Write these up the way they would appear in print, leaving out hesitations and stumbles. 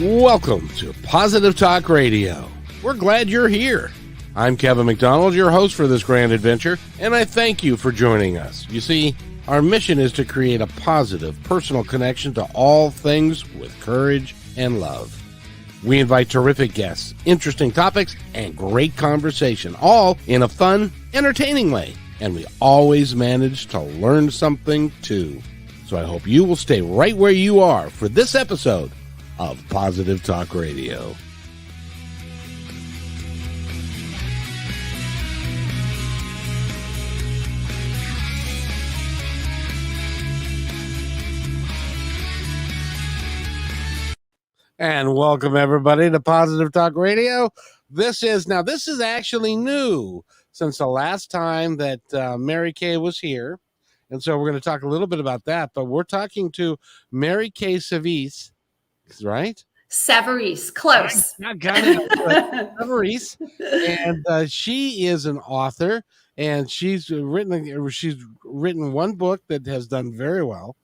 Welcome to Positive Talk Radio. We're glad you're here. I'm Kevin McDonald, your host for this grand adventure, and I thank you for joining us. You see, our mission is to create a positive, personal connection to all things with courage and love. We invite terrific guests, interesting topics, and great conversation, all in a fun, entertaining way. And we always manage to learn something, too. So I hope you will stay right where you are for this episode of Positive Talk Radio. And welcome everybody to Positive Talk Radio. This is actually new since the last time that Mary Kay was here. And so we're going to talk a little bit about that, but we're talking to Mary Kay Savarese, right? Savarese, close. I got it. Savarese. And she is an author, and she's written one book that has done very well.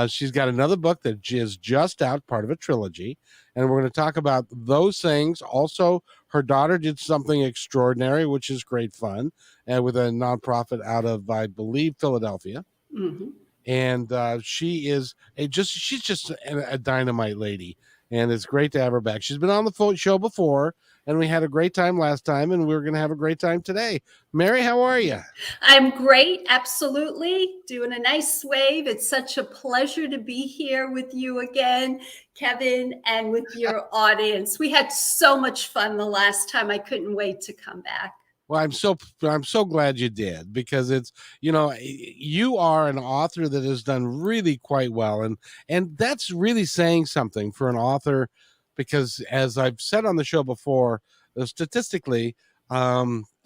She's got another book that is just out, part of a trilogy, and we're going to talk about those things. Also, her daughter did something extraordinary, which is great fun, with a nonprofit out of, I believe, Philadelphia. Mm-hmm. And she's just a dynamite lady, and it's great to have her back. She's been on the show before, and we had a great time last time, and we're going to have a great time today. Mary, how are you? I'm great. Absolutely. Doing a nice wave. It's such a pleasure to be here with you again, Kevin, and with your audience. We had so much fun the last time. I couldn't wait to come back. Well, I'm so glad you did, because it's, you are an author that has done really quite well. And that's really saying something for an author, because as I've said on the show before, statistically,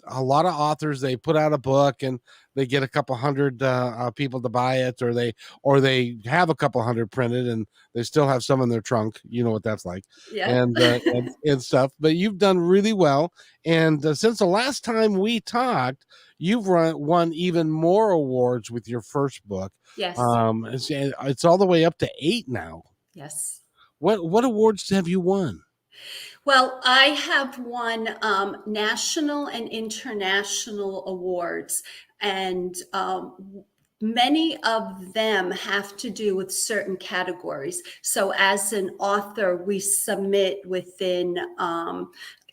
a lot of authors, they put out a book and they get a couple hundred people to buy it, or they have a couple hundred printed and they still have some in their trunk. You know what that's like. Yeah. And stuff. But you've done really well. And since the last time we talked, you've won even more awards with your first book. Yes. It's all the way up to 8 now. Yes. What awards have you won? Well, I have won national and international awards, and many of them have to do with certain categories. So as an author, we submit within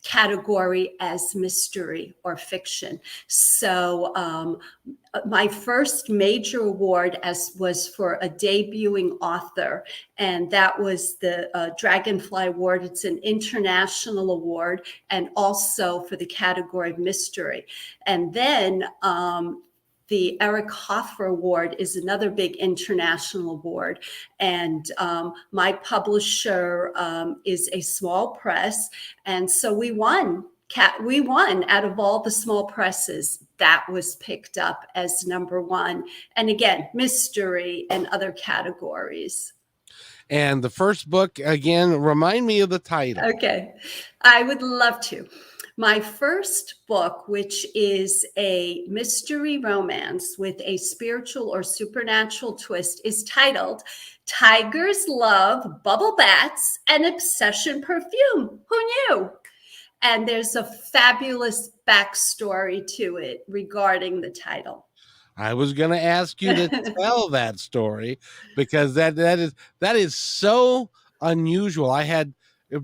category as mystery or fiction. So my first major award was for a debuting author, and that was the Dragonfly Award. It's an international award, and also for the category of mystery. And then the Eric Hoffer Award is another big international award. And my publisher is a small press. And so we won out of all the small presses. That was picked up as number one. And again, mystery and other categories. And the first book, again, remind me of the title. Okay, I would love to. My first book, which is a mystery romance with a spiritual or supernatural twist, is titled Tigers Love Bubble Bats and Obsession Perfume. Who knew? And there's a fabulous backstory to it regarding the title. I was going to ask you to tell that story, because that is so unusual.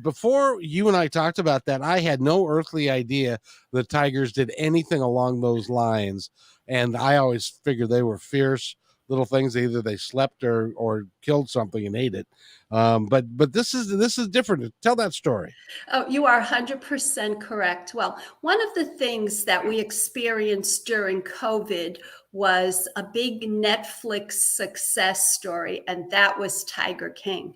Before you and I talked about that, I had no earthly idea the tigers did anything along those lines. And I always figured they were fierce little things. Either they slept or killed something and ate it. But this is different. Tell that story. Oh, you are 100% correct. Well, one of the things that we experienced during COVID was a big Netflix success story, and that was Tiger King.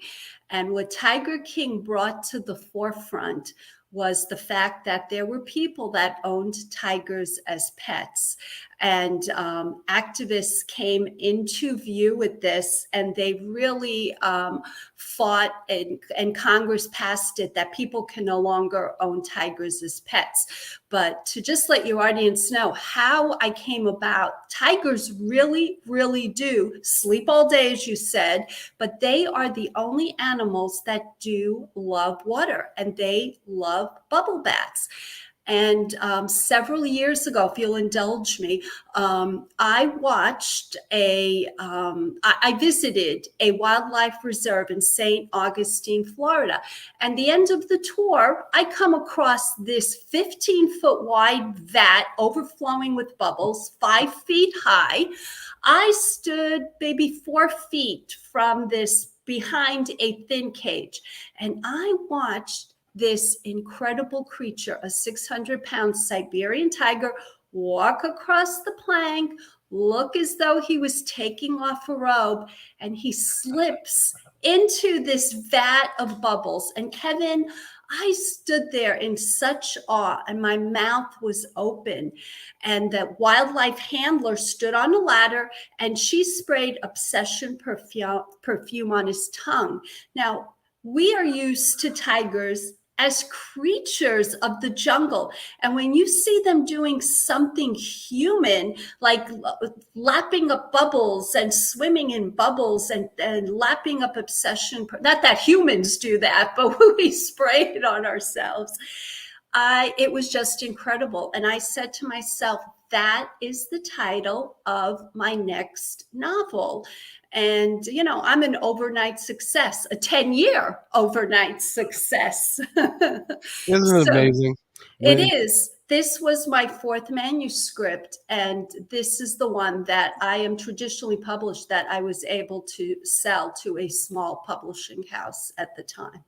And what Tiger King brought to the forefront was the fact that there were people that owned tigers as pets. And activists came into view with this, and they really fought, and Congress passed it that people can no longer own tigers as pets. But to just let your audience know how I came about, tigers really, really do sleep all day, as you said, but they are the only animals that do love water, and they love bubble baths. And several years ago, if you'll indulge me, I visited a wildlife reserve in St. Augustine, Florida. And the end of the tour, I come across this 15-foot wide vat overflowing with bubbles, 5 feet high. I stood maybe 4 feet from this behind a thin cage, and I watched this incredible creature, a 600-pound Siberian tiger, walk across the plank, look as though he was taking off a robe, and he slips into this vat of bubbles. And Kevin, I stood there in such awe, and my mouth was open. And the wildlife handler stood on a ladder, and she sprayed obsession perfume on his tongue. Now, we are used to tigers as creatures of the jungle. And when you see them doing something human, like lapping up bubbles and swimming in bubbles and lapping up obsession, not that humans do that, but we spray it on ourselves. It was just incredible. And I said to myself, that is the title of my next novel. And, you know, I'm an overnight success, a 10-year overnight success. Isn't it amazing? It is. This was my 4th manuscript, and this is the one that I am traditionally published that I was able to sell to a small publishing house at the time.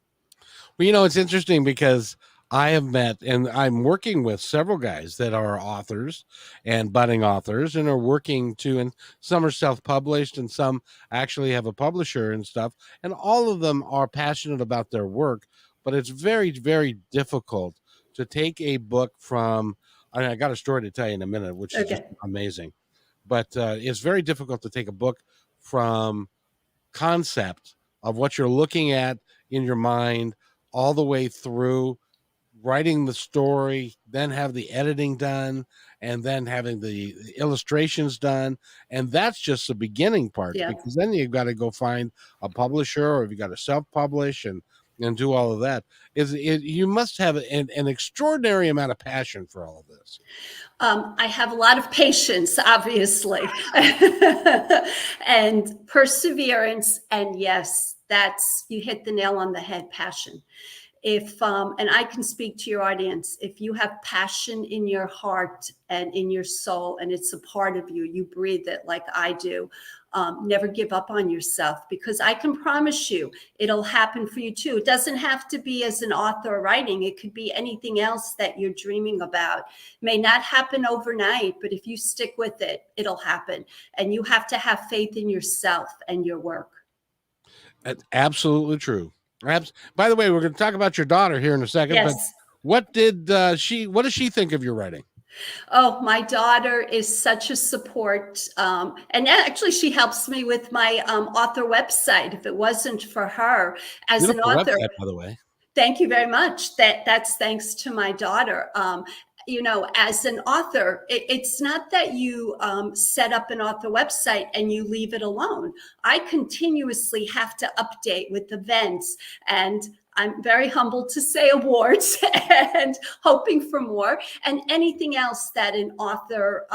Well, you know, it's interesting because I have met, and I'm working with several guys that are authors and budding authors and are working to, and some are self-published and some actually have a publisher and stuff. And all of them are passionate about their work, but it's very, very difficult to take a book from, I got a story to tell you in a minute, which is just amazing, but it's very difficult to take a book from concept of what you're looking at in your mind all the way through writing the story, then have the editing done, and then having the illustrations done. And that's just the beginning parts, because then you've got to go find a publisher, or you got to self-publish and do all of that. You must have an extraordinary amount of passion for all of this. I have a lot of patience, obviously, and perseverance. And yes, you hit the nail on the head, passion. And I can speak to your audience, if you have passion in your heart and in your soul, and it's a part of you, you breathe it like I do, never give up on yourself, because I can promise you it'll happen for you too. It doesn't have to be as an author writing. It could be anything else that you're dreaming about. It may not happen overnight, but if you stick with it, it'll happen. And you have to have faith in yourself and your work. That's absolutely true. By the way, we're going to talk about your daughter here in a second. Yes. But what does she think of your writing? Oh, my daughter is such a support. And actually, she helps me with my author website. If it wasn't for her as an author, website, by the way. Thank you very much. That's thanks to my daughter. You know, as an author, it's not that you set up an author website and you leave it alone. I continuously have to update with events, and I'm very humbled to say awards and hoping for more, and anything else that an author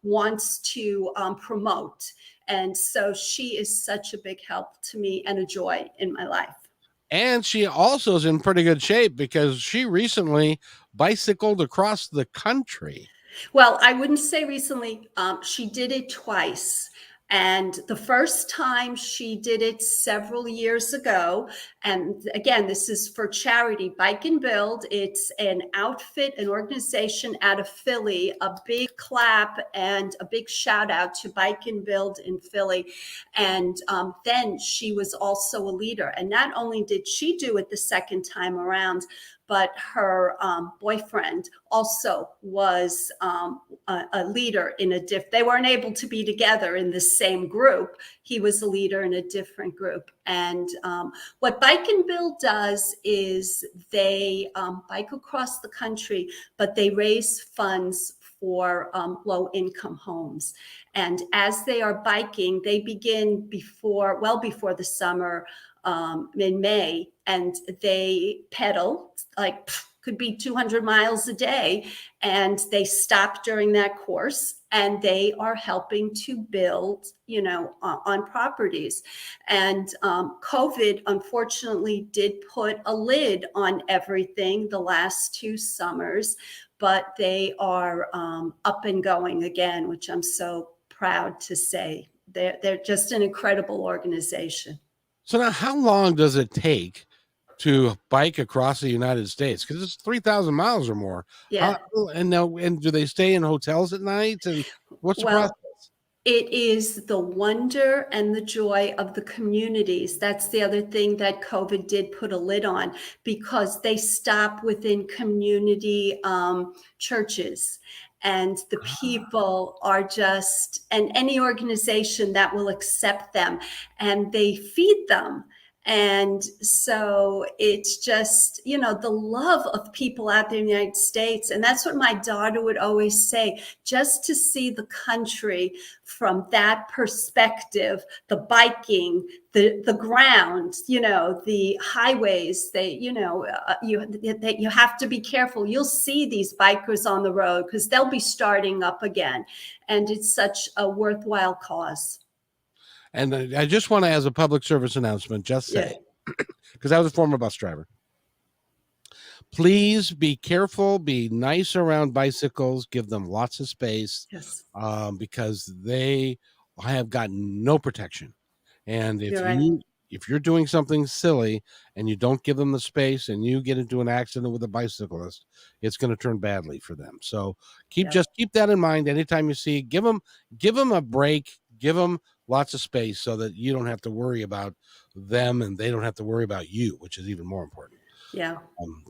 wants to promote. And so she is such a big help to me and a joy in my life. And she also is in pretty good shape because she recently bicycled across the country. Well, I wouldn't say recently. She did it twice. And the first time she did it several years ago. And again, this is for charity, Bike and Build. It's an outfit, an organization out of Philly. A big clap and a big shout out to Bike and Build in Philly. And then she was also a leader. And not only did she do it the second time around, but her boyfriend also was a leader in a they weren't able to be together in the same group. He was a leader in a different group. And what Bike and Build does is they bike across the country, but they raise funds for low-income homes. And as they are biking, they begin well before the summer, in May, and they pedal like could be 200 miles a day, and they stop during that course, and they are helping to build, on properties. And COVID, unfortunately, did put a lid on everything the last 2 summers, but they are up and going again, which I'm so proud to say. They're just an incredible organization. So now, how long does it take to bike across the United States? Because it's 3,000 miles or more. Yeah. And do they stay in hotels at night? And what's the process? It is the wonder and the joy of the communities. That's the other thing that COVID did put a lid on, because they stop within community churches. And the people are just, and any organization that will accept them, and they feed them. And so it's just, the love of people out there in the United States. And that's what my daughter would always say, just to see the country from that perspective, the biking, the ground, the highways, you have to be careful. You'll see these bikers on the road because they'll be starting up again. And it's such a worthwhile cause. And I just want to, as a public service announcement, just say, because I was a former bus driver, please be careful, be nice around bicycles, give them lots of space, because they have got no protection. And if you're doing something silly and you don't give them the space and you get into an accident with a bicyclist, it's going to turn badly for them. So just keep that in mind. Anytime you see, give them a break, give them lots of space so that you don't have to worry about them and they don't have to worry about you, which is even more important. Yeah.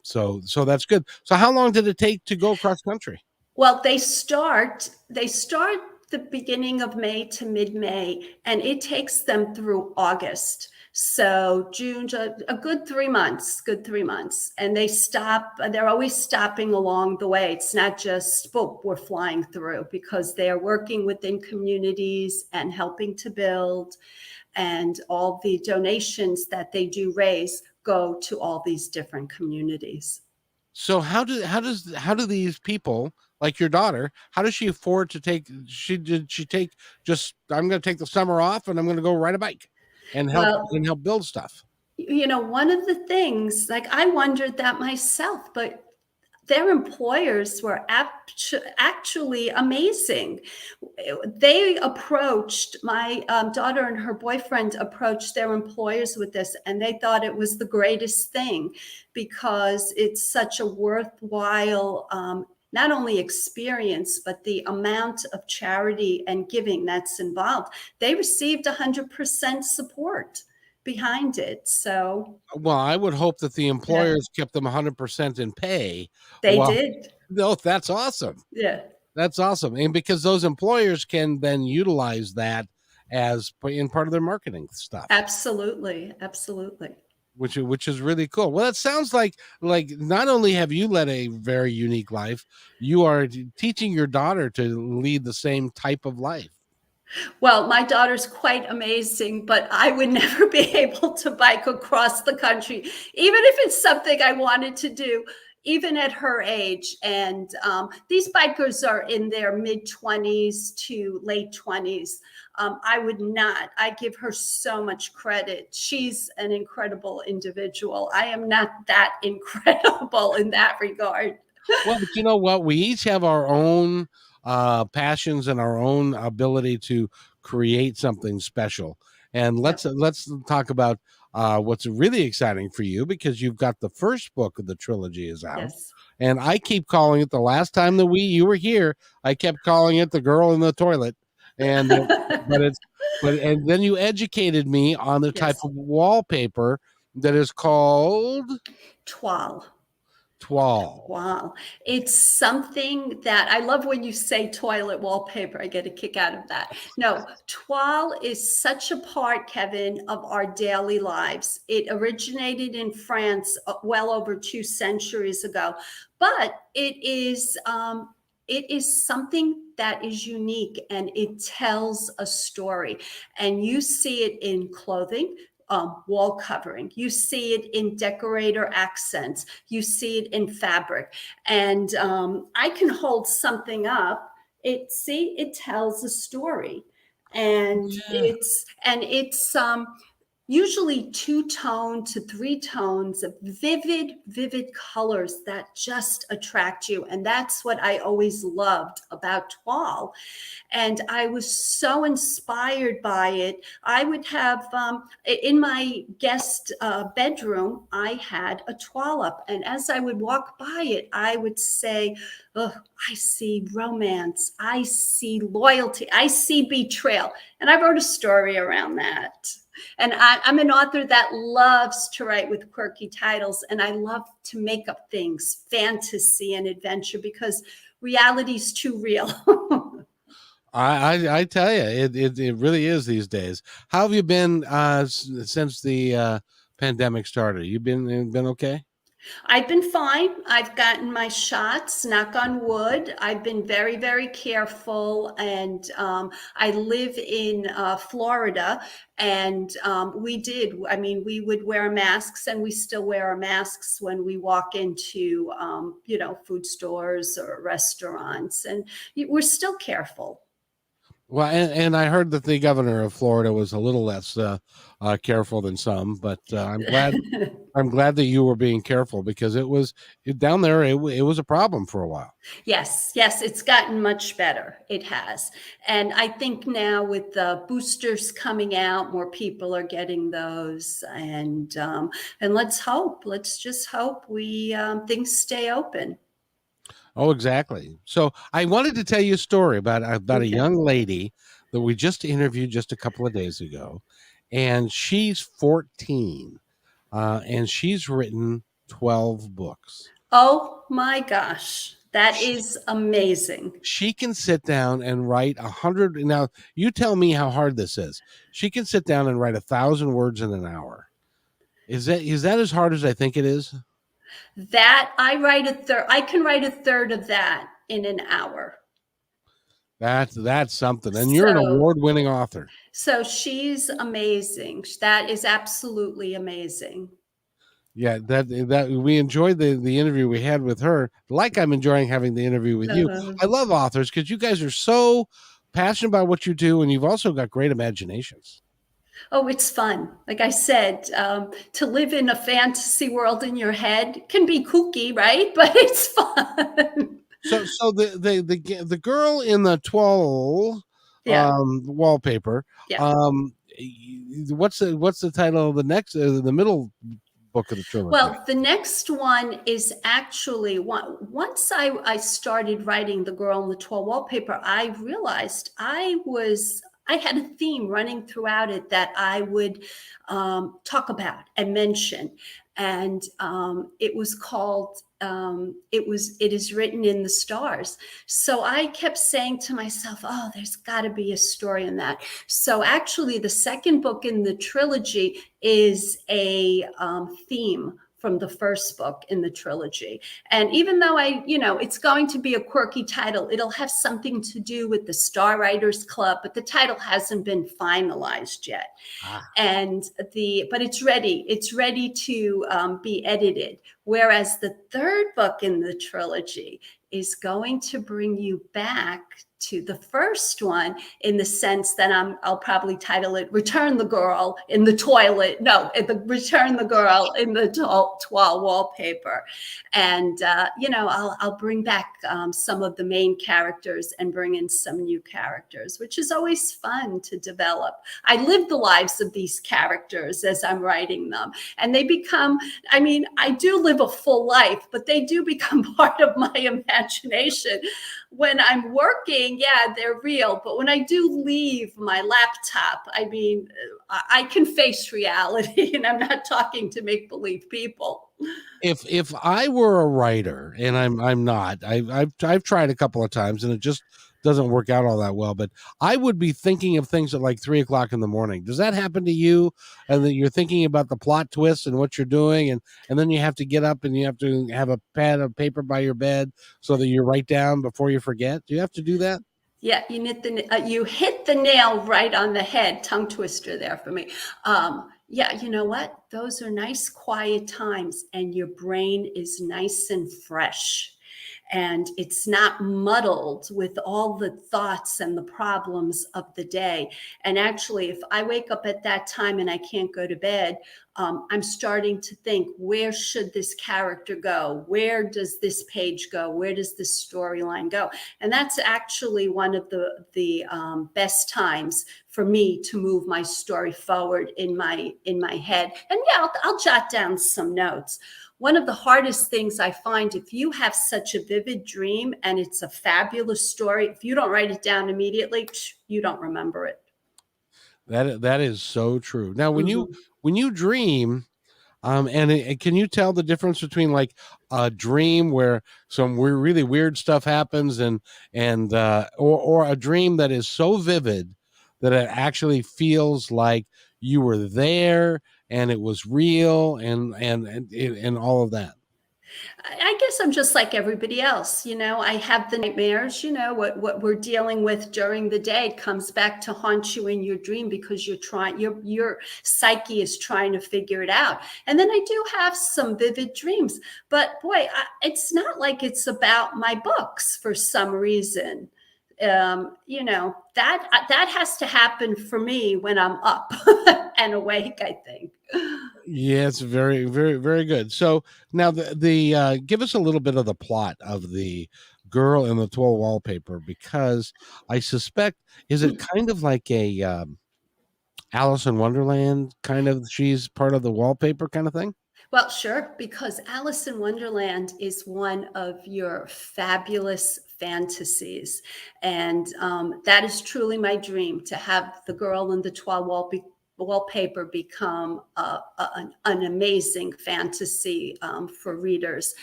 So that's good. So how long did it take to go across country? Well, they start the beginning of May to mid-May, and it takes them through August. So June, a good 3 months, And they're always stopping along the way. It's not just, we're flying through, because they're working within communities and helping to build, and all the donations that they do raise go to all these different communities. So how do these people, like your daughter, how does she afford to take? Did she take just? I'm going to take the summer off and I'm going to go ride a bike and help build stuff. One of the things, like, I wondered that myself, but their employers were actually amazing. They approached, my daughter and her boyfriend approached their employers with this, and they thought it was the greatest thing, because it's such a worthwhile, not only experience, but the amount of charity and giving that's involved. They received 100% support behind it. So, well, I would hope that the employers kept them 100% in pay. They did. No, that's awesome. Yeah. That's awesome. And because those employers can then utilize that as in part of their marketing stuff. Absolutely. Which is really cool. Well, it sounds like not only have you led a very unique life, you are teaching your daughter to lead the same type of life. Well, my daughter's quite amazing, but I would never be able to bike across the country, even if it's something I wanted to do, even at her age. And these bikers are in their mid-20s to late 20s. I would not. I give her so much credit. She's an incredible individual. I am not that incredible in that regard. Well, but you know what? We each have our own passions and our own ability to create something special. And let's talk about what's really exciting for you, because you've got the first book of the trilogy is out. Yes. And I keep calling it, the last time that you were here, I kept calling it The Girl in the Toilet. And and then you educated me on the type of wallpaper that is called toile. Toile. Wow. It's something that I love when you say toilet wallpaper. I get a kick out of that. No, toile is such a part, Kevin, of our daily lives. It originated in France well over 2 centuries ago, but it is something that is unique and it tells a story. And you see it in clothing, wall covering. You see it in decorator accents. You see it in fabric. And I can hold something up. It tells a story, and Yeah. it's usually 2 tone to 3 tones of vivid colors that just attract you. And that's what I always loved about toile. And I was so inspired by it. I would have in my guest bedroom, I had a toile up, and as I would walk by it, I would say, "Oh, I see romance, I see loyalty, I see betrayal," and I wrote a story around that. And I'm an author that loves to write with quirky titles, and I love to make up things, fantasy and adventure, because reality's too real. I tell you, it really is these days. How have you been since the pandemic started? You been okay? I've been fine. I've gotten my shots, knock on wood. I've been very careful. And I live in Florida. And we would wear masks, and we still wear our masks when we walk into, food stores or restaurants. And we're still careful. Well, and I heard that the governor of Florida was a little less careful than some, but I'm glad that you were being careful, because down there. It was a problem for a while. Yes, it's gotten much better. It has. And I think now with the boosters coming out, more people are getting those. And let's just hope we things stay open. Oh, exactly. So I wanted to tell you a story about a Okay. young lady that we just interviewed just a couple of days ago, and she's 14, and she's written 12 books. Oh my gosh. That She, is amazing. she can sit down and write 100. Now, you tell me how hard this is. She can sit down and write 1,000 words in an hour. Is that as hard as I think it is? That I can write a third of that in an hour. That's something. And you're an So award-winning author. so she's amazing. That is absolutely amazing. Yeah, that we enjoyed the interview we had with her, like I'm enjoying having the interview with you. Uh, I love authors because you guys are so passionate about what you do, and you've also got great imaginations. Oh, it's fun. Like I said, to live in a fantasy world in your head can be kooky, right? But it's fun. So the girl in the toile Yeah, wallpaper. yeah. Um, what's the title of the next the middle book of the trilogy? Well, the next one is actually once I started writing The Girl in the Tall Wallpaper, I realized I had a theme running throughout it that I would talk about and mention. And it was called it is written in the stars. So I kept saying to myself, oh, there's got to be a story in that. So actually, the second book in the trilogy is a theme from the first book in the trilogy. And even though it's going to be a quirky title, it'll have something to do with the Star Writers Club, but the title hasn't been finalized yet. Ah, But it's ready to be edited. Whereas the third book in the trilogy is going to bring you back to the first one, in the sense that I'll probably title it "Return the Girl in the Toilet." No, "Return the Girl in the Toile Wallpaper," and I'll bring back some of the main characters and bring in some new characters, which is always fun to develop. I live the lives of these characters as I'm writing them, and they become. I mean, I do live live a full life, but they do become part of my imagination. When I'm working, yeah, they're real. But when I do leave my laptop, I mean, I can face reality, and I'm not talking to make believe people. If I were a writer, and I'm not, I've tried a couple of times and it just doesn't work out all that well, but I would be thinking of things at like 3 o'clock in the morning. Does that happen to you? And then you're thinking about the plot twist and what you're doing, and then you have to get up and you have to have a pad of paper by your bed so that you write down before you forget. Do you have to do that? Yeah, you hit the nail right on the head. Tongue twister there for me. Yeah, you know what? Those are nice, quiet times, and your brain is nice and fresh. And it's not muddled with all the thoughts and the problems of the day. And actually, if I wake up at that time and I can't go to bed, I'm starting to think, where should this character go? Where does this page go? Where does this storyline go? And that's actually one of the best times for me to move my story forward in my head. And yeah, I'll jot down some notes. One of the hardest things I find, if you have such a vivid dream and it's a fabulous story, if you don't write it down immediately, you don't remember it. That is so true. Now, Mhm. when you dream, can you tell the difference between like a dream where some really weird stuff happens, or a dream that is so vivid that it actually feels like you were there and it was real, and all of that? I guess I'm just like everybody else. I have the nightmares. What we're dealing with during the day comes back to haunt you in your dream because your psyche is trying to figure it out. And then I do have some vivid dreams, but boy, it's not like it's about my books for some reason. That has to happen for me when I'm up and awake, I think. Yes, very, very, very good. So now the give us a little bit of the plot of the girl in the tall wallpaper, because I suspect, is it kind of like a Alice in Wonderland kind of, she's part of the wallpaper kind of thing? Well, sure, because Alice in Wonderland is one of your fabulous fantasies. And that is truly my dream, to have the girl in the wallpaper become an amazing fantasy for readers.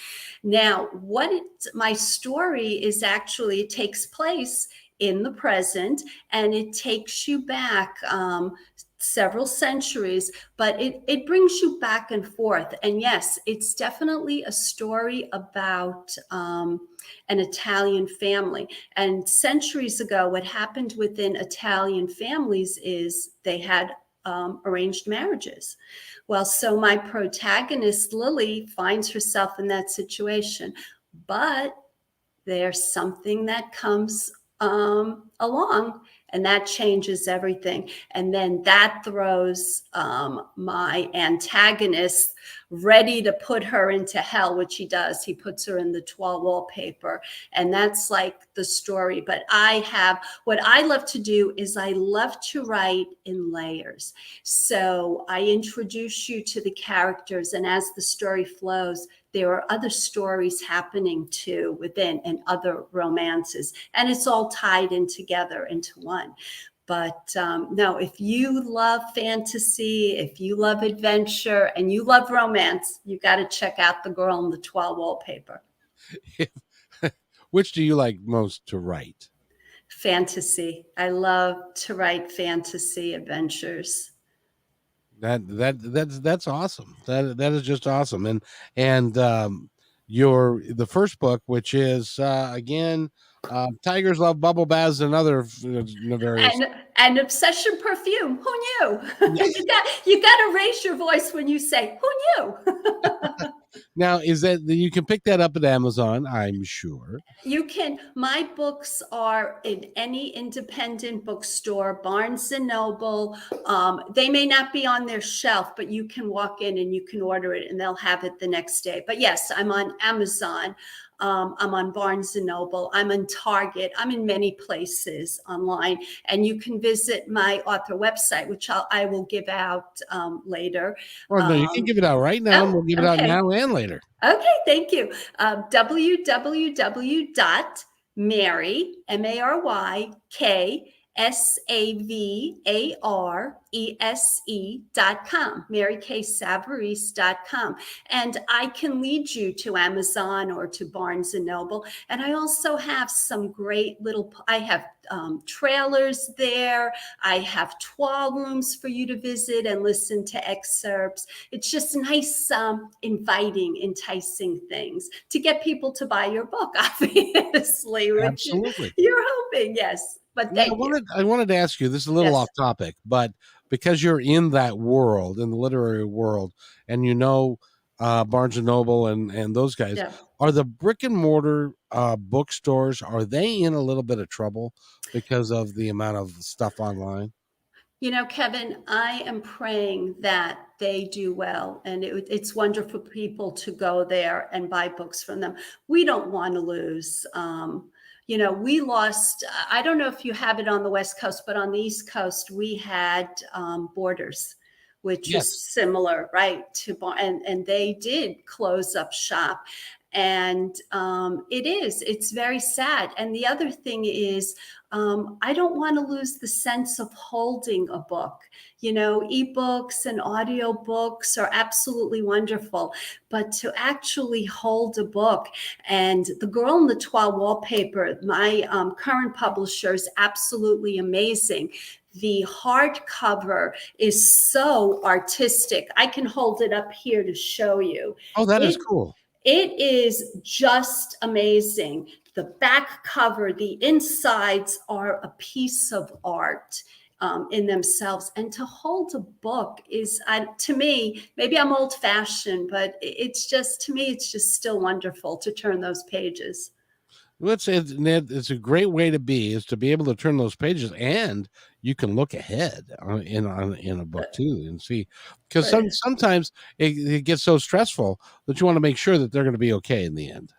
Now, my story is actually, it takes place in the present, and it takes you back several centuries, but it brings you back and forth. And yes, it's definitely a story about an Italian family. And centuries ago, what happened within Italian families is they had arranged marriages. Well, so my protagonist, Lily, finds herself in that situation. But there's something that comes along, and that changes everything. And then that throws my antagonist ready to put her into hell, which he does. He puts her in the toile wallpaper, and that's like the story. But what I love to do is I love to write in layers. So I introduce you to the characters, and as the story flows, there are other stories happening too within, and other romances, and it's all tied in together into one. But no, if you love fantasy, if you love adventure, and you love romance, you got to check out The Girl in the Toile Wallpaper. Which do you like most to write? Fantasy. I love to write fantasy adventures. That's awesome. That is just awesome. And your the first book, which is again, Tigers Love Bubble Baths and other various. And obsession perfume. Who knew? Yeah. you got to raise your voice when you say, "Who knew?" Now, is that you can pick that up at Amazon? I'm sure. You can. My books are in any independent bookstore, Barnes and Noble. They may not be on their shelf, but you can walk in and you can order it, and they'll have it the next day. But yes, I'm on Amazon. I'm on Barnes and Noble. I'm on Target. I'm in many places online. And you can visit my author website, which I will give out later. Well, no, you can give it out right now, and Oh, we'll give it out okay. now and later. Okay, thank you. www.Mary, MaryKSavarese.com, MaryKSavarese.com. And I can lead you to Amazon or to Barnes and Noble. And I also have some great I have trailers there. I have toile rooms for you to visit and listen to excerpts. It's just nice, inviting, enticing things to get people to buy your book, obviously, which Absolutely. you're hoping, yes. But Now, thank you. I wanted to ask you, this is a little Yes. off topic, but because you're in that world, in the literary world, and Barnes and Noble and those guys, Yeah. are the brick and mortar bookstores, are they in a little bit of trouble because of the amount of stuff online? Kevin, I am praying that they do well, and it's wonderful for people to go there and buy books from them. We don't want to lose. We lost. I don't know if you have it on the West Coast, but on the East Coast, we had Borders, which Yes. is similar, right? And they did close up shop, and it's very sad. And the other thing is, I don't want to lose the sense of holding a book. Ebooks and audio books are absolutely wonderful, but to actually hold a book, and The Girl in the Toile Wallpaper, my current publisher, is absolutely amazing. The hardcover is so artistic. I can hold it up here to show you. Oh, that is It cool. it is just amazing. The back cover, the insides are a piece of art in themselves. And to hold a book is, to me, maybe I'm old fashioned, but to me, it's just still wonderful to turn those pages. It's a great way to is to be able to turn those pages, and you can look ahead in a book too and see, because But sometimes it gets so stressful that you want to make sure that they're going to be okay in the end.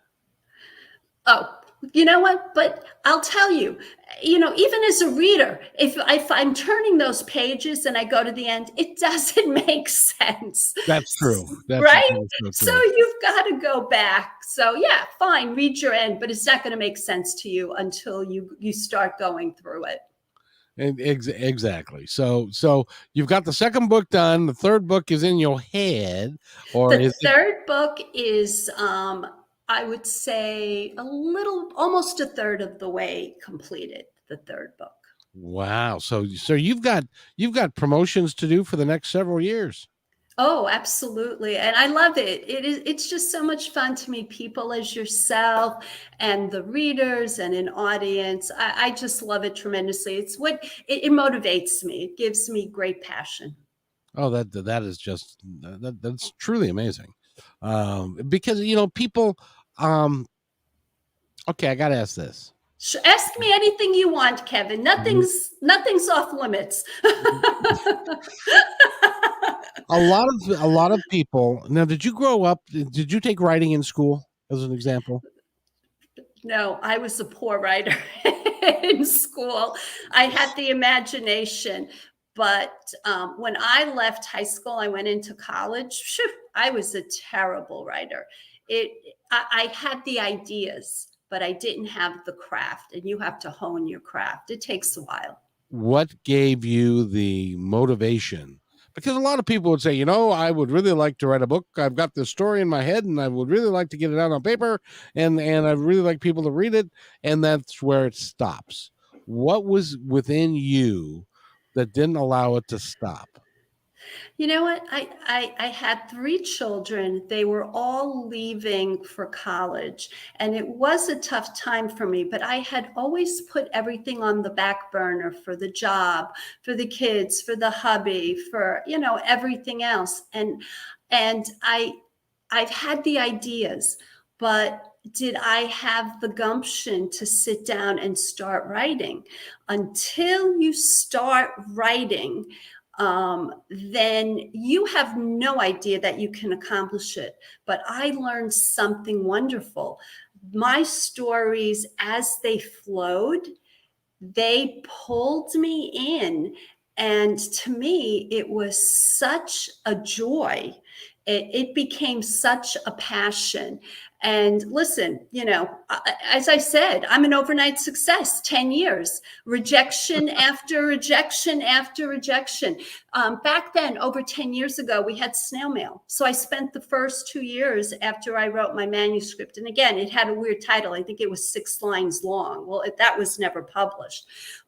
Oh, you know what? But I'll tell you, even as a reader, if I'm turning those pages and I go to the end, it doesn't make sense. That's true. That Right? is so So true. you've got to go back. So yeah, fine, read your end, but it's not going to make sense to you until you start going through it. Exactly. So you've got the second book done. The third book is in your head, or The is it? third book is, I would say, almost a third of the way completed. The third book. Wow. So you've got promotions to do for the next several years. Oh, absolutely. And I love it. It's just so much fun to meet people as yourself and the readers and an audience. I just love it tremendously. It motivates me. It gives me great passion. Oh, that is just that's truly amazing. Because people. Okay, I got to ask this. Ask me anything you want, Kevin. Nothing's off limits. A lot of people. Now, did you grow up? Did you take writing in school as an example? No, I was a poor writer in school. I had the imagination, but when I left high school, I went into college. I was a terrible writer. I had the ideas, but I didn't have the craft, and you have to hone your craft. It takes a while. What gave you the motivation? Because a lot of people would say, I would really like to write a book. I've got this story in my head, and I would really like to get it out on paper, and I really like people to read it, and that's where it stops. What was within you that didn't allow it to stop? You know what? I had three children. They were all leaving for college, and it was a tough time for me, but I had always put everything on the back burner for the job, for the kids, for the hubby, for, everything else. And I've had the ideas, but did I have the gumption to sit down and start writing? Until you start writing, then you have no idea that you can accomplish it. But I learned something wonderful, my stories, as they flowed, they pulled me in. And to me, it was such a joy. It became such a passion. And listen, as I said, I'm an overnight success, 10 years, rejection after rejection after rejection. Back then, over 10 years ago, we had snail mail. So I spent the first 2 years after I wrote my manuscript. And again, it had a weird title. I think it was 6 lines long. Well, that was never published.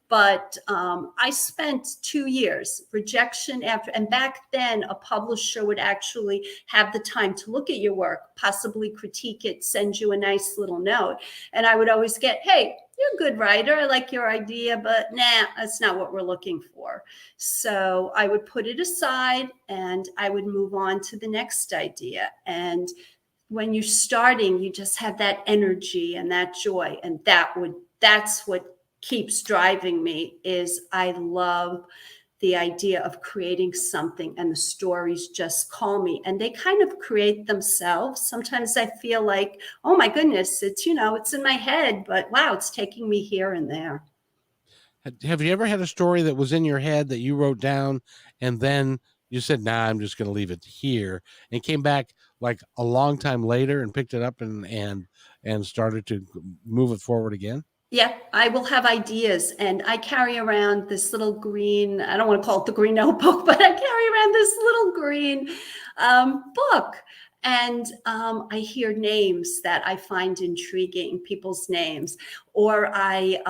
But I spent 2 years, rejection after, and back then a publisher would actually have the time to look at your work, possibly critique it, send you a nice little note. And I would always get, hey, you're a good writer. I like your idea, but nah, that's not what we're looking for. So I would put it aside and I would move on to the next idea. And when you're starting, you just have that energy and that joy. And that's what keeps driving me. Is I love the idea of creating something and the stories just call me and they kind of create themselves. Sometimes I feel like, oh my goodness, it's in my head, but wow, it's taking me here and there. Have you ever had a story that was in your head that you wrote down and then you said, nah, I'm just going to leave it here, and came back like a long time later and picked it up and started to move it forward again? Yeah, I will have ideas, and I carry around this little green, I don't want to call it the green notebook, but I carry around this little green book. And I hear names that I find intriguing, people's names, or I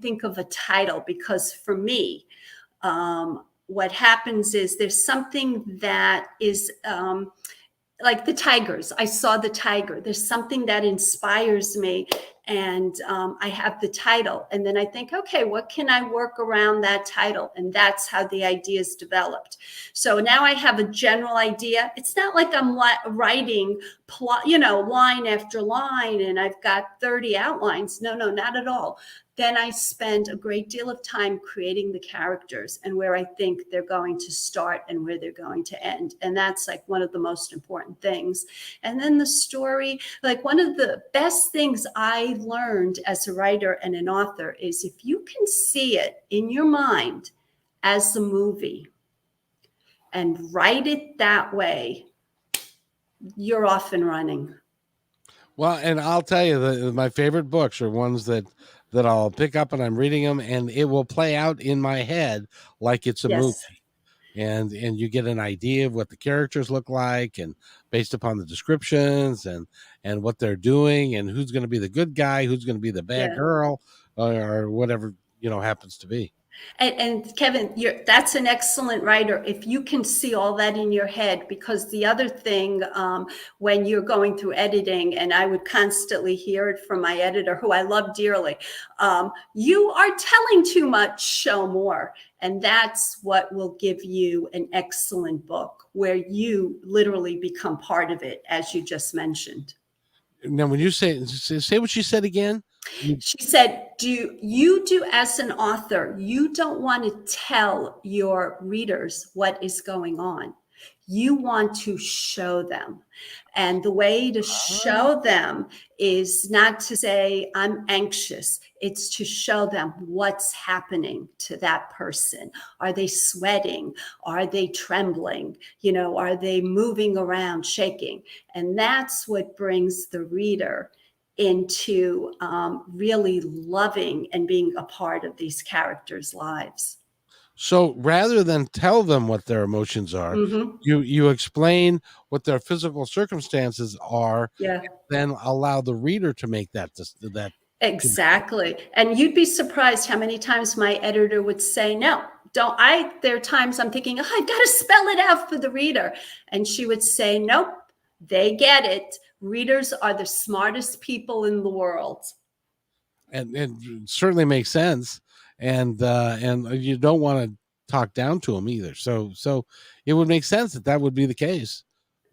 think of a title, because for me, what happens is there's something that is like the tigers. I saw the tiger. There's something that inspires me. And I have the title. And then I think, okay, what can I work around that title? And that's how the idea is developed. So now I have a general idea. It's not like I'm writing line after line and I've got 30 outlines. No, not at all. Then I spend a great deal of time creating the characters and where I think they're going to start and where they're going to end. And that's like one of the most important things. And then the story, like one of the best things I learned as a writer and an author is if you can see it in your mind as a movie and write it that way, you're off and running. Well, and I'll tell you, my favorite books are ones that I'll pick up and I'm reading them and it will play out in my head like it's a Yes. movie. And you get an idea of what the characters look like, and based upon the descriptions and what they're doing and who's going to be the good guy, who's going to be the bad girl, or whatever happens to be. And Kevin, that's an excellent writer if you can see all that in your head, because the other thing, when you're going through editing, and I would constantly hear it from my editor, who I love dearly, you are telling too much, show more. And that's what will give you an excellent book, where you literally become part of it, as you just mentioned. Now, when you say what she said again. She said, do as an author, you don't want to tell your readers what is going on. You want to show them. And the way to show them is not to say, I'm anxious. It's to show them what's happening to that person. Are they sweating? Are they trembling? Are they moving around, shaking? And that's what brings the reader into really loving and being a part of these characters' lives. So rather than tell them what their emotions are, you explain what their physical circumstances are, Yeah. then allow the reader to make that Exactly. And you'd be surprised how many times my editor would say, no, don't. There are times I'm thinking, I've got to spell it out for the reader. And she would say, nope, they get it. Readers are the smartest people in the world. And it certainly makes sense. And you don't want to talk down to them either. So it would make sense that would be the case,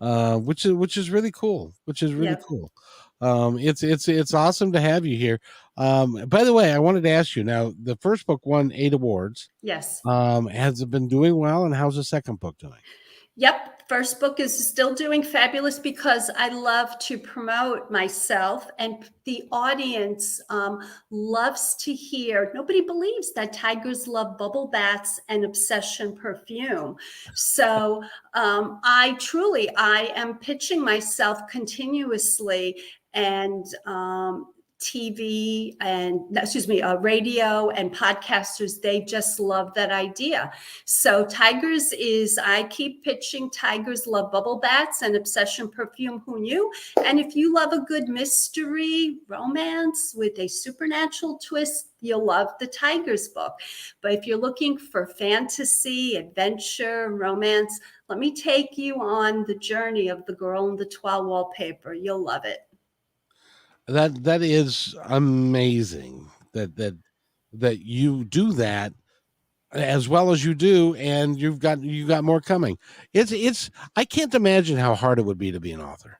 which is really cool. Cool. It's awesome to have you here. By the way, I wanted to ask you, now the first book won 8 awards. Yes. Has it been doing well, and how's the second book doing? Yep. First book is still doing fabulous because I love to promote myself, and the audience loves to hear. Nobody believes that tigers love bubble baths and obsession perfume. So I am pitching myself continuously, and TV and radio and podcasters, they just love that idea. So I keep pitching Tigers Love Bubble Baths and Obsession Perfume. Who knew? And if you love a good mystery romance with a supernatural twist, you'll love the Tigers book. But if you're looking for fantasy, adventure, romance, let me take you on the journey of the girl in the toile wallpaper. You'll love it. That is amazing that you do that as well as you do, and you've got more coming. It's I can't imagine how hard it would be to be an author.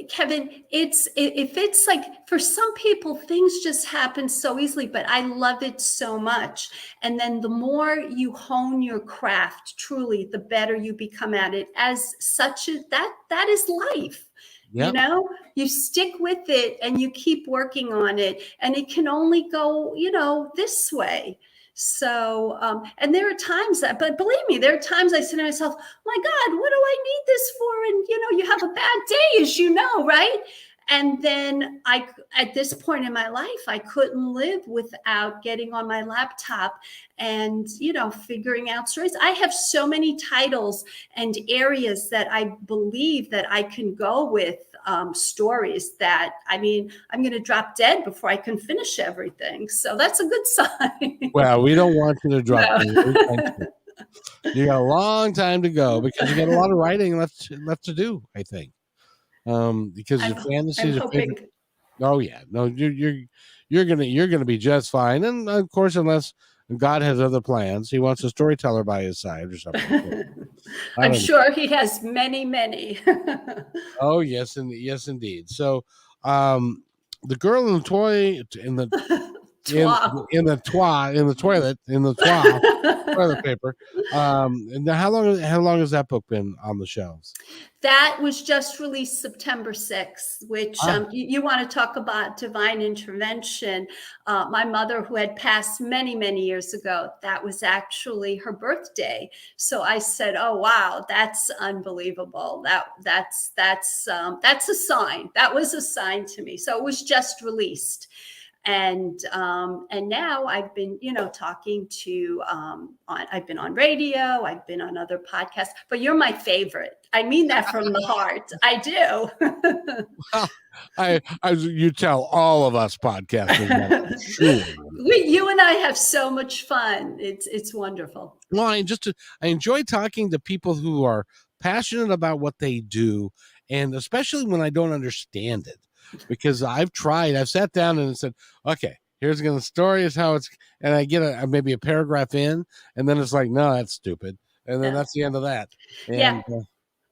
Kevin, if it's like, for some people things just happen so easily, but I love it so much. And then the more you hone your craft, truly, the better you become at it. As such, that is life. Yep. You stick with it and you keep working on it, and it can only go, this way. So, and there are times but believe me, there are times I say to myself, my God, what do I need this for? And, you have a bad day, as you know, right? And then at this point in my life, I couldn't live without getting on my laptop and, figuring out stories. I have so many titles and areas that I believe that I can go with, stories that, I'm going to drop dead before I can finish everything. So that's a good sign. Well, we don't want you to drop No. dead. You got a long time to go because you got a lot of writing left to do, I think. Because your fantasy is your favorite. Oh yeah, no, you're gonna be just fine. And of course, unless God has other plans, He wants a storyteller by His side or something. I'm sure He has many, many. Oh yes, and yes indeed. So, the girl in the toilet paper. And how long has that book been on the shelves? That was just released September 6th, which you want to talk about divine intervention. My mother, who had passed many, many years ago, that was actually her birthday. So I said, "Oh wow, that's unbelievable. That's a sign. That was a sign to me." So it was just released. And now I've been, talking to, I've been on radio, I've been on other podcasts, but you're my favorite. I mean that from the heart. I do. Well, you tell all of us podcasters that, sure. You and I have so much fun. It's wonderful. Well, I enjoy talking to people who are passionate about what they do, and especially when I don't understand it. Because I've sat down and said, okay, here's the story is how it's, and I get maybe a paragraph in, and then it's like, no, that's stupid. And then that's the end of that. And, yeah.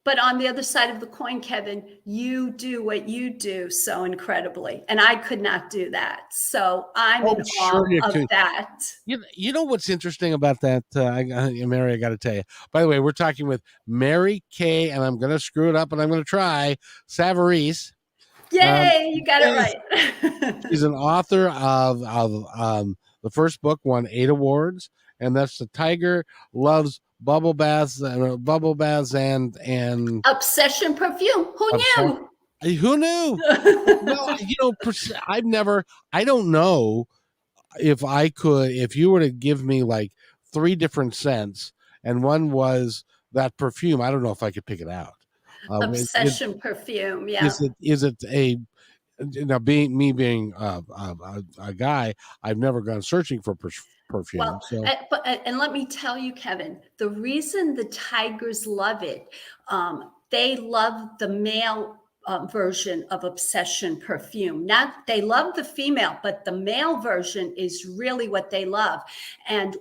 But on the other side of the coin, Kevin, you do what you do so incredibly. And I could not do that. So I'm in awe of that. You know what's interesting about that, Mary, I got to tell you. By the way, we're talking with Mary Kay, and I'm going to screw it up, and I'm going to try, Savarese. Yay, you got it right. She's an author of the first book won 8 awards, and that's The Tiger Loves Bubble Baths and Obsession Perfume. Who knew? Who knew? Well, I don't know if you were to give me like 3 different scents, and one was that perfume, I don't know if I could pick it out. Obsession Perfume, yeah. Is it a, being a guy, I've never gone searching for perfume. Well, so. And let me tell you, Kevin, the reason the tigers love it, they love the male version of Obsession Perfume. They love the female, but the male version is really what they love. And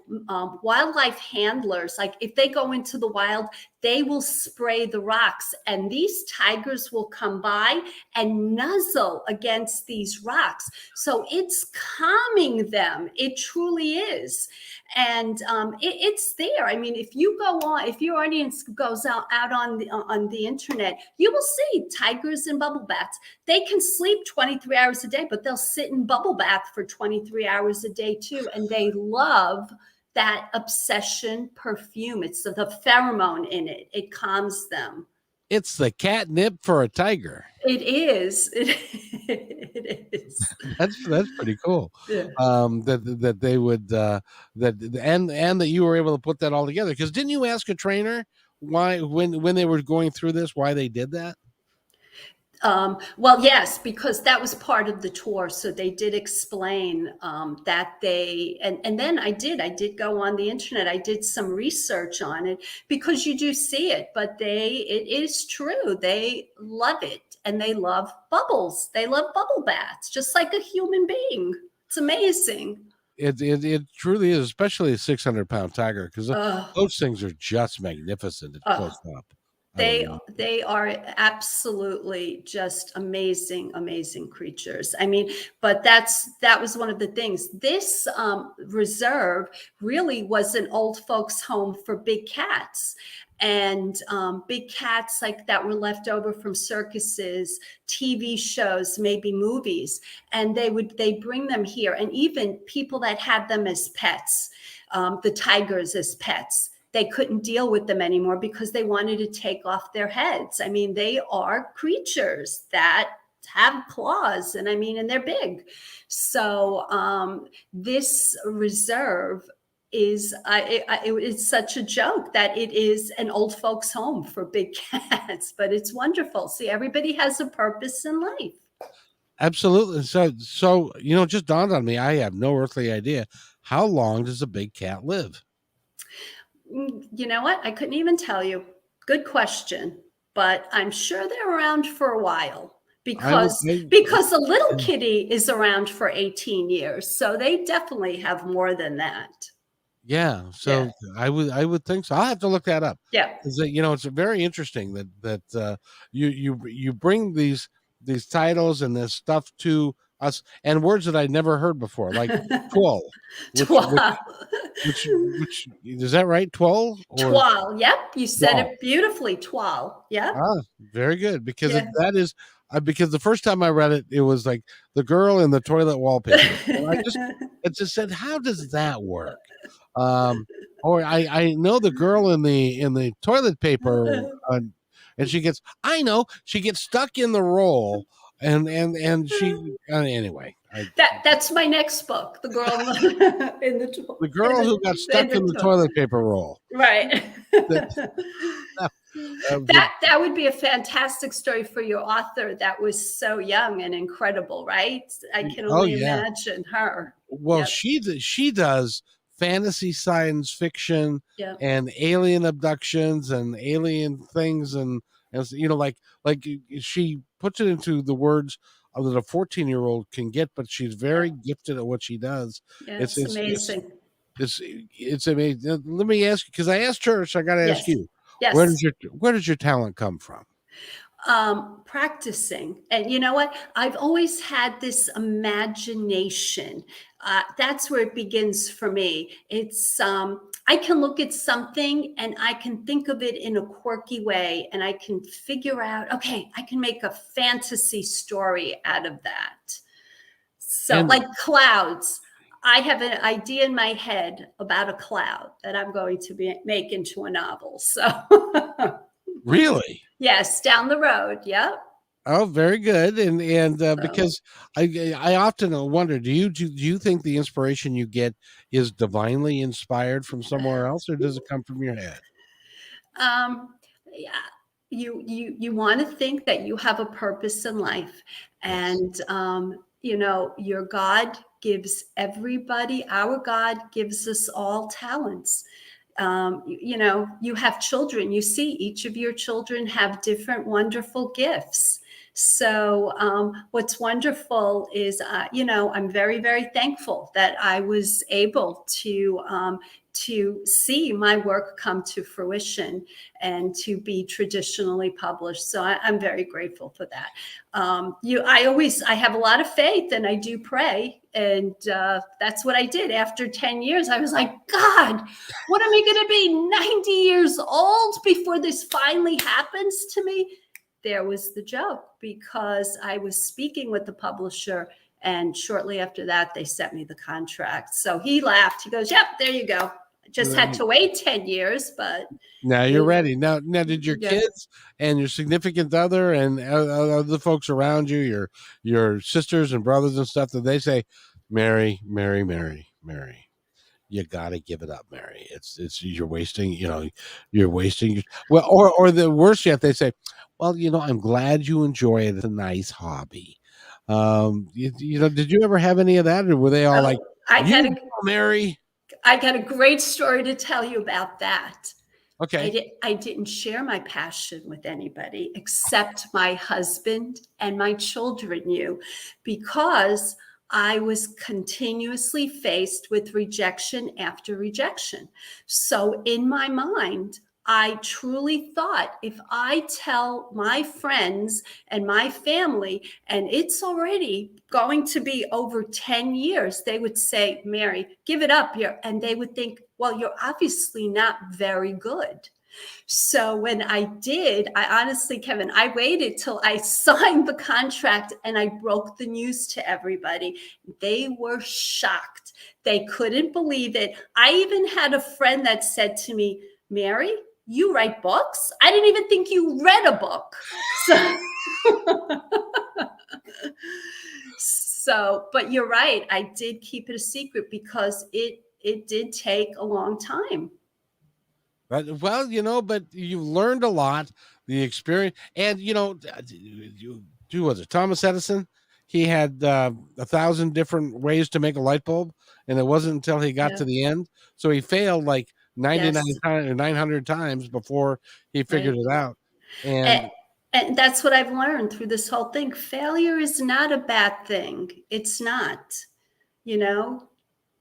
wildlife handlers, like if they go into the wild, they will spray the rocks, and these tigers will come by and nuzzle against these rocks. So it's calming them. It truly is. And it's there. I mean, if you go on, if your audience goes out on the internet, you will see tigers in bubble baths. They can sleep 23 hours a day, but they'll sit in bubble bath for 23 hours a day too. And they love that obsession perfume. It's the pheromone in it. It calms them. It's the catnip for a tiger. It is. It is. That's pretty cool. Yeah. That they would and that you were able to put that all together. Because didn't you ask a trainer why when they were going through this why they did that? Well, yes, because that was part of the tour. So they did explain that and then I did go on the internet. I did some research on it because you do see it, but it is true. They love it, and they love bubbles. They love bubble baths, just like a human being. It's amazing. It truly is, especially a 600-pound tiger, because those things are just magnificent at close up. They are absolutely just amazing, amazing creatures. I mean, but that was one of the things. This reserve really was an old folks' home for big cats. And big cats like that were left over from circuses, TV shows, maybe movies, and they bring them here. And even people that had them as pets, the tigers as pets, they couldn't deal with them anymore because they wanted to take off their heads. I mean, they are creatures that have claws, and they're big. So this reserve is it's such a joke that it is an old folks' home for big cats, but it's wonderful. See, everybody has a purpose in life. Absolutely. So it just dawned on me. I have no earthly idea. How long does a big cat live? You know what? I couldn't even tell you. Good question, but I'm sure they're around for a while because a little kitty is around for 18 years, so they definitely have more than that. Yeah, so yeah. I would think so. I'll have to look that up. Yeah, it's very interesting that you bring these titles and this stuff to us, and words that I'd never heard before, like twirl. Which is that right? Twirl? Twirl. Yep, you said it beautifully. Twirl. Yep. Very good, because that is. Because the first time I read it, it was like the girl in the toilet wallpaper. And it just said, how does that work? Or I know the girl in the toilet paper, and she gets stuck in the roll, and she anyway. That's my next book, the girl in the girl who got stuck in the toilet paper roll. Right. That would be a fantastic story for your author that was so young and incredible, right? I can only imagine her. Well, she does fantasy science fiction and alien abductions and alien things, and like she puts it into the words that a 14-year-old can get, but she's very gifted at what she does. Yeah, it's amazing. It's amazing. Let me ask you, because I asked her, so I got to ask you. Yes. Where does your talent come from? Practicing. And you know what? I've always had this imagination. That's where it begins for me. It's I can look at something and I can think of it in a quirky way, and I can figure out, okay, I can make a fantasy story out of that. So like clouds. I have an idea in my head about a cloud that I'm going to make into a novel. So really? Yes, down the road. Yep. Oh, very good. And because I often wonder, do you think the inspiration you get is divinely inspired from somewhere else, or does it come from your head? Yeah. You want to think that you have a purpose in life, and your God gives everybody. Our God gives us all talents. You have children. You see, each of your children have different wonderful gifts. So what's wonderful is, I'm very, very thankful that I was able to to see my work come to fruition and to be traditionally published. So I'm very grateful for that. I have a lot of faith, and I do pray. And that's what I did. After 10 years, I was like, God, what am I going to be 90 years old before this finally happens to me? There was the joke, because I was speaking with the publisher, and shortly after that, they sent me the contract. So he laughed. He goes, yep, there you go. I just had to wait 10 years, but now you're ready. Now, did your yeah. kids and your significant other and other folks around you, your sisters and brothers and stuff, did they say, Mary, Mary, Mary, Mary, you got to give it up, Mary? It's you're wasting, you're wasting. Well, or the worst yet, they say, well, I'm glad you enjoy it. It's a nice hobby. Did you ever have any of that, or were they all like, Mary? I got a great story to tell you about that. Okay. I didn't share my passion with anybody except my husband and my children knew, because I was continuously faced with rejection after rejection. So in my mind, I truly thought, if I tell my friends and my family, and it's already going to be over 10 years, they would say, Mary, give it up. And they would think, well, you're obviously not very good. So when I did, I honestly, Kevin, I waited till I signed the contract and I broke the news to everybody. They were shocked. They couldn't believe it. I even had a friend that said to me, Mary, you write books? I didn't even think you read a book. But you're right. I did keep it a secret because it did take a long time. Well, but you've learned a lot, the experience, and was it Thomas Edison? He had 1,000 different ways to make a light bulb, and it wasn't until he got to the end. So he failed like 99 times or 900 times before he figured it out. And that's what I've learned through this whole thing. Failure is not a bad thing. It's not,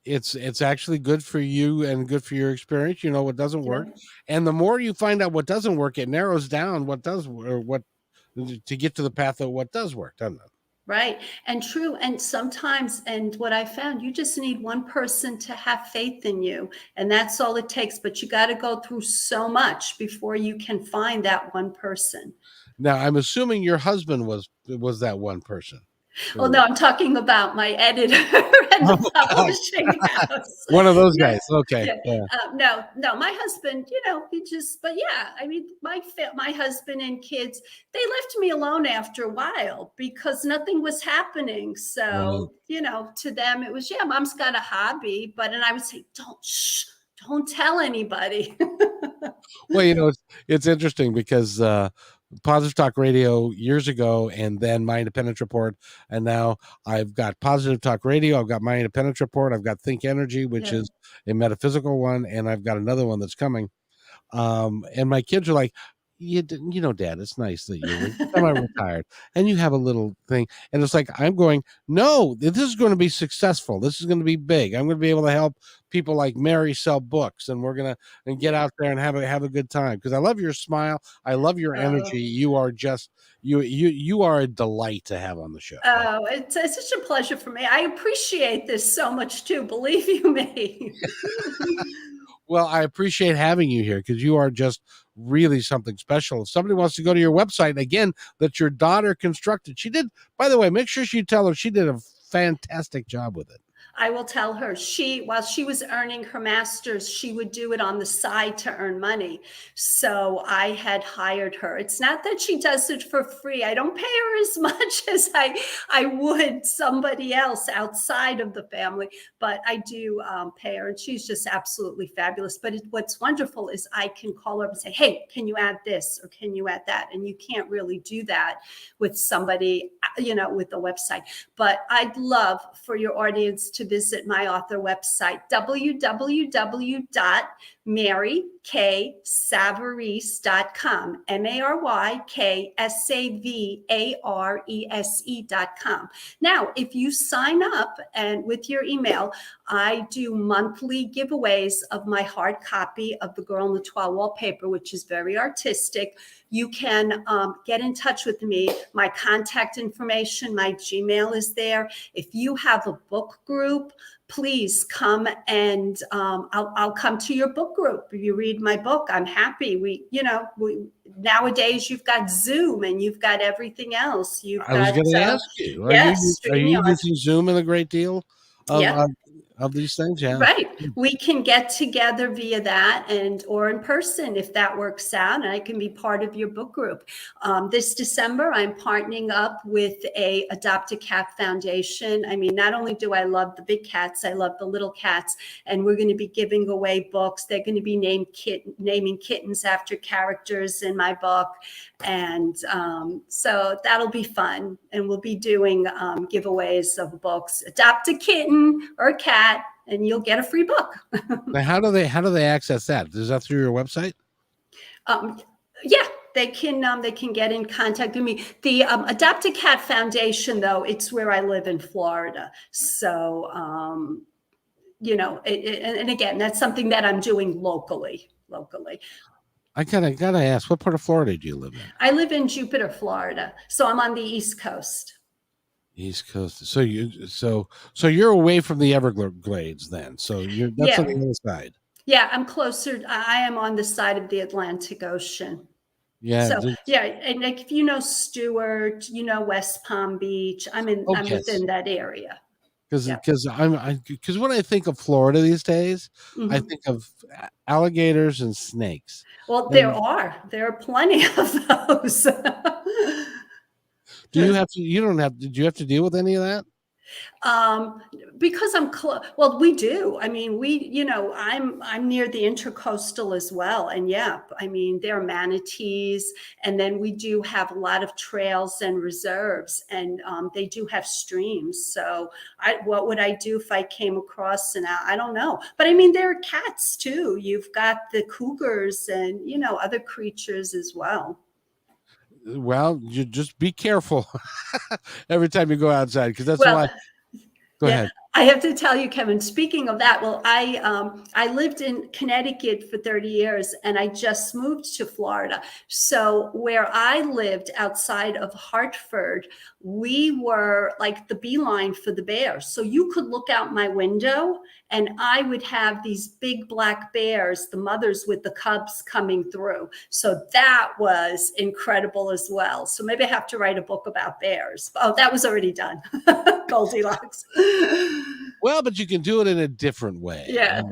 It's actually good for you and good for your experience. You know what doesn't work, and the more you find out what doesn't work, it narrows down what does, or what, to get to the path of what does work, doesn't it? Right. And true. And sometimes, and what I found, you just need one person to have faith in you, and that's all it takes. But you got to go through so much before you can find that one person. Now, I'm assuming your husband was that one person. Well, no, I'm talking about my editor and the publishing house. One of those guys. Okay. Yeah. No, my husband, but yeah, I mean, my husband and kids, they left me alone after a while because nothing was happening. So, to them it was, mom's got a hobby, and I would say, don't tell anybody. Well, it's interesting because Positive Talk Radio years ago, and then My Independence Report, and now I've got Positive Talk Radio, I've got My Independence Report, I've got Think Energy, which is a metaphysical one, and I've got another one that's coming. And my kids are like, Dad, it's nice that you're semi-retired and you have a little thing. And it's like, I'm going, no, this is going to be successful. This is going to be big. I'm going to be able to help people like Mary sell books, and we're going to get out there and have a good time. Because I love your smile. I love your energy. You are just, you are a delight to have on the show. Oh, it's such a pleasure for me. I appreciate this so much too. Believe you me. Well, I appreciate having you here because you are just really something special. If somebody wants to go to your website, again, that your daughter constructed, she did, by the way, make sure you tell her she did a fantastic job with it. I will tell her, while she was earning her master's, she would do it on the side to earn money. So I had hired her. It's not that she does it for free. I don't pay her as much as I would somebody else outside of the family, but I do pay her, and she's just absolutely fabulous. But what's wonderful is I can call her up and say, hey, can you add this or can you add that? And you can't really do that with somebody, with the website. But I'd love for your audience to visit my author website, www.mary, marykssavarese.com, marykssavarese.com. Now, if you sign up and with your email, I do monthly giveaways of my hard copy of The Girl in the Tall Wallpaper, which is very artistic. You can get in touch with me. My contact information, my Gmail is there. If you have a book group, please come and I'll come to your book group. If you read my book, I'm happy. Nowadays you've got Zoom and you've got everything else. You've I was got going to ask you, yes, are you StreamYard. using Zoom in a great deal of, Yeah. of these things? Yeah. Right. We can get together via that or in person if that works out, and I can be part of your book group. This December, I'm partnering up with a Adopt a Cat Foundation. I mean, not only do I love the big cats, I love the little cats, and we're going to be giving away books. They're going to be naming kittens after characters in my book. And so that'll be fun. And we'll be doing giveaways of books. Adopt a kitten or a cat, and you'll get a free book. Now, how do they access that? Is that through your website? Yeah, they can get in contact with me. The Adopt a Cat Foundation, though, it's where I live in Florida. So, and again, that's something that I'm doing locally. I gotta ask, what part of Florida do you live in? I live in Jupiter, Florida. So I'm on the East Coast. East Coast. So you're away from the Everglades then. So that's on the other side. Yeah, I'm closer. I am on the side of the Atlantic Ocean. Yeah. So yeah, and like if you know Stewart, West Palm Beach, I'm within that area. Because when I think of Florida these days, I think of alligators and snakes. Well, there are plenty of those. Do you have to? Did you have to deal with any of that? Because I'm close. Well, we do. I mean, I'm near the intercoastal as well. And yeah, I mean, there are manatees, and then we do have a lot of trails and reserves, and they do have streams. So what would I do if I came across I don't know. But I mean, there are cats too. You've got the cougars and, other creatures as well. Well, you just be careful every time you go outside, because that's why. Go ahead. I have to tell you, Kevin, speaking of that, well, I lived in Connecticut for 30 years and I just moved to Florida. So where I lived outside of Hartford, we were like the beeline for the bears. So you could look out my window and I would have these big black bears, the mothers with the cubs coming through. So that was incredible as well. So maybe I have to write a book about bears. Oh, that was already done. Goldilocks. Well, but you can do it in a different way. Yeah.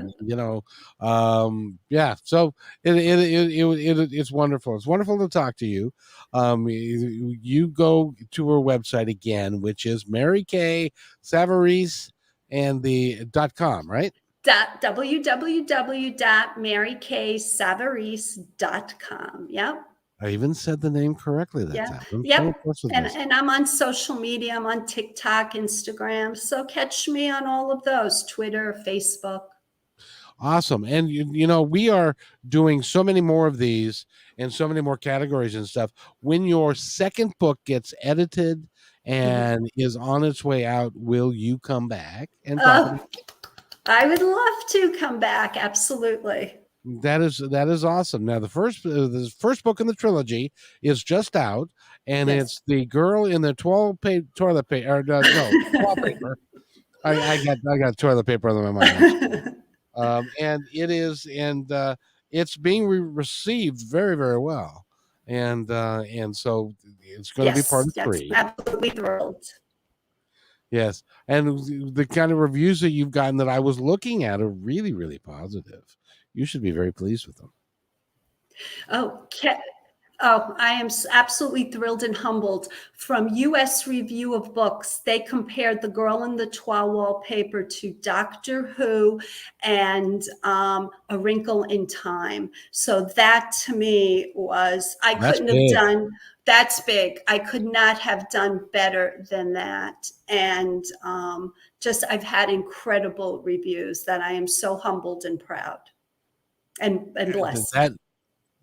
Yeah. So it's wonderful. It's wonderful to talk to you. You go to her website again, which is Mary K. Savarese and the .com, right? www.marykssavarese.com. Yep. I even said the name correctly that time. I'm so impressed with this. And I'm on social media. I'm on TikTok, Instagram. So catch me on all of those, Twitter, Facebook. Awesome. And, we are doing so many more of these and so many more categories and stuff. When your second book gets edited and is on its way out, will you come back and talk about it? I would love to come back. Absolutely. That is awesome. Now, the first book in the trilogy is just out, and it's The Girl in the toilet paper. Wallpaper. I got toilet paper on my mind. And it's being received very, very well, and so it's going to be part of 3. Absolutely thrilled. Yes, and the kind of reviews that you've gotten that I was looking at are really, really positive. You should be very pleased with them. I am absolutely thrilled and humbled. From U.S. Review of Books, they compared The Girl in the Tall Wallpaper to Doctor Who and A Wrinkle in Time. So that to me was, that's big. I could not have done better than that. And I've had incredible reviews that I am so humbled and proud. and blessed.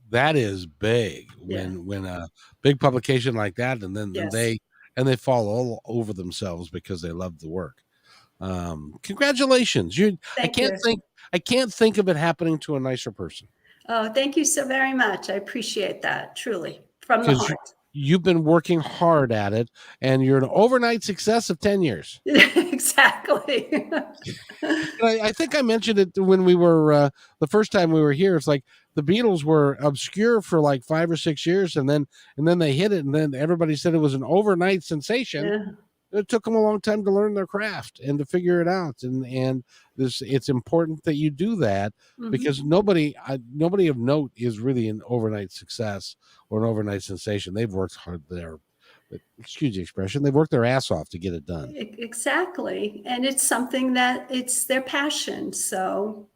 That is big Yeah. when a big publication like that, and then Yes. they fall all over themselves because they love the work. Congratulations. I Thank can't you. think of it happening to a nicer person, Oh, thank you so very much. I appreciate that, truly, from the because heart. you've been working hard at it, and you're an overnight success of 10 years. Exactly. I think I mentioned it when we were the first time we were here. It's like the Beatles were obscure for like 5 or 6 years, and then they hit it, and then everybody said it was an overnight sensation. Yeah. It took them a long time to learn their craft and to figure it out, and it's important that you do that, because Mhm. nobody of note is really an overnight success or an overnight sensation. They've worked hard there. Excuse the expression. They've worked their ass off to get it done. Exactly. And it's something that it's their passion. So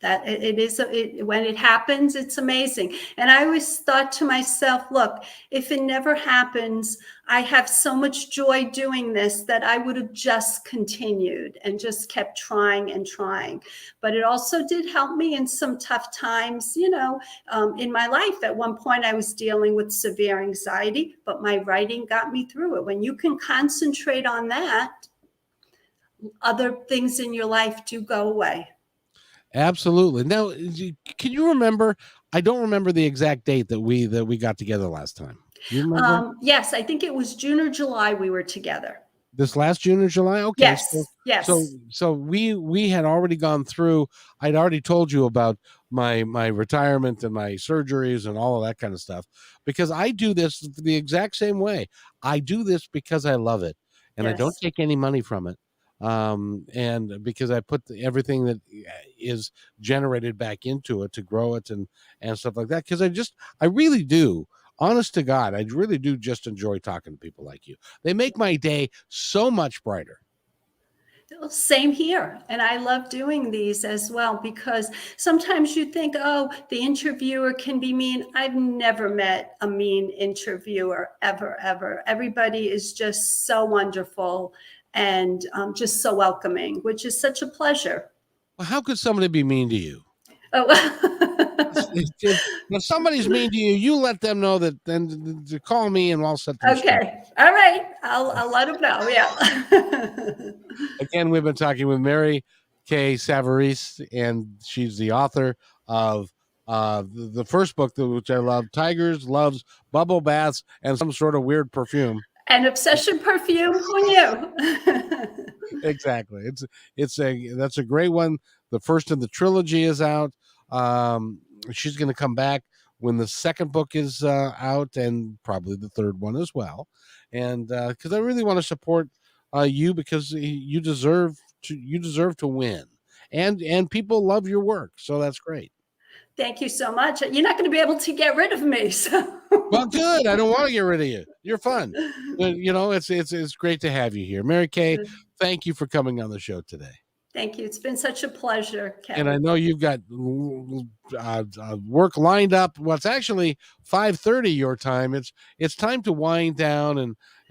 that it is, when it happens, it's amazing. And I always thought to myself, look, if it never happens, I have so much joy doing this that I would have just continued and just kept trying and trying. But it also did help me in some tough times, in my life. At one point, I was dealing with severe anxiety, but my writing got me through it. When you can concentrate on that, other things in your life do go away. Absolutely. Now, can you remember? I don't remember the exact date that we got together last time. Do you remember? Yes, I think it was June or July we were together. This last June or July? Okay, Yes, yes, so we had already gone through. I'd already told you about my retirement and my surgeries and all of that kind of stuff, because I do this the exact same way. I do this because I love it, and I don't yes. take any money from it. And because I put everything that is generated back into it to grow it and stuff like that, because I really do, honest to God, I really do just enjoy talking to people like you. They make my day so much brighter. Same here. And I love doing these as well, because sometimes you think, oh, the interviewer can be mean. I've never met a mean interviewer, ever, ever. Everybody is just so wonderful and just so welcoming, which is such a pleasure. Well, how could somebody be mean to you? Oh, If somebody's mean to you, you let them know that, then to call me and I'll set them straight. okay. All right. I'll let them know. Yeah. Again, we've been talking with Mary Kay Savarese, and she's the author of the first book, which I love, Tigers Loves Bubble Baths and Some Sort of Weird Perfume. And obsession perfume, who knew? Exactly. That's a great one. The first in the trilogy is out. She's going to come back when the second book is out, and probably the third one as well. And because I really want to support you, because you deserve to win, and people love your work, so that's great. Thank you so much. You're not going to be able to get rid of me. So. Well, good. I don't want to get rid of you. You're fun. It's great to have you here, Mary Kay. Thank you for coming on the show today. Thank you. It's been such a pleasure, Kevin. And I know you've got work lined up. Well, it's actually 5:30 your time. It's time to wind down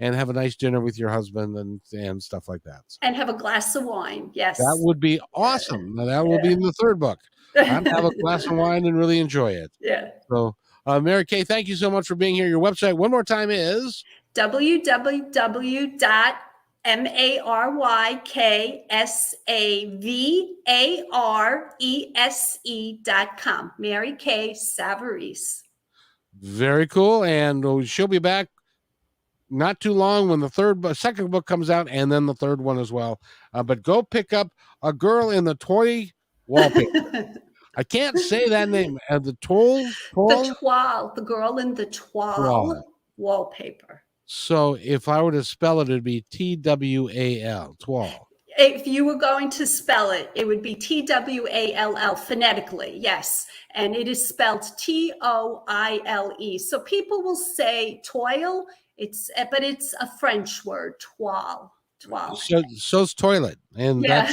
and have a nice dinner with your husband and stuff like that. So and have a glass of wine. Yes. that would be awesome. Now, that will be in the third book. I'd have a glass of wine and really enjoy it. Yeah. So, Mary Kay, thank you so much for being here. Your website, one more time, is www.marykasavarese.com. Mary Kay Savarese. Very cool. And she'll be back not too long when the second book comes out, and then the third one as well. But go pick up A Girl in the Toy Wallpaper. I can't say that name. The toile. The Girl in the Toile Wallpaper. So if I were to spell it, it'd be TWAL. Toile. If you were going to spell it, it would be TWALL phonetically, yes. And it is spelled TOILE. So people will say toil, but it's a French word, toile. So's toilet. And yeah.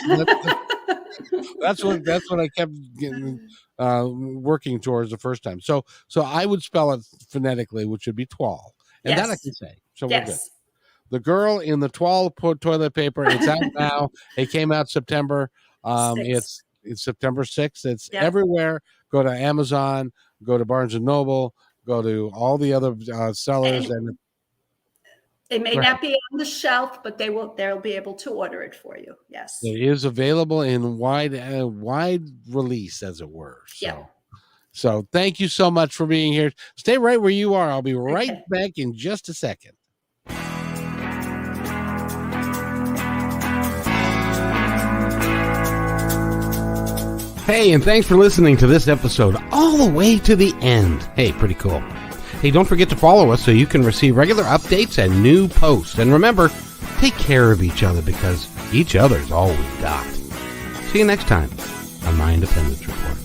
that's what I kept getting, working towards the first time. So I would spell it phonetically, which would be toile. And that I can say. So we're good. The Girl in the Toile Toilet Paper. It's out now. It came out September. It's September 6th. It's everywhere. go to Amazon, go to Barnes and Noble, go to all the other sellers, and it may go ahead. not be on the shelf, but they'll be able to order it for you. Yes. It is available in wide release, as it were. So. Yeah. So thank you so much for being here. Stay right where you are. I'll be right Okay. back in just a second. Hey, and thanks for listening to this episode all the way to the end. Hey, pretty cool. Hey, don't forget to follow us so you can receive regular updates and new posts. And remember, take care of each other because each other's all we've got. See you next time on My Independence Report.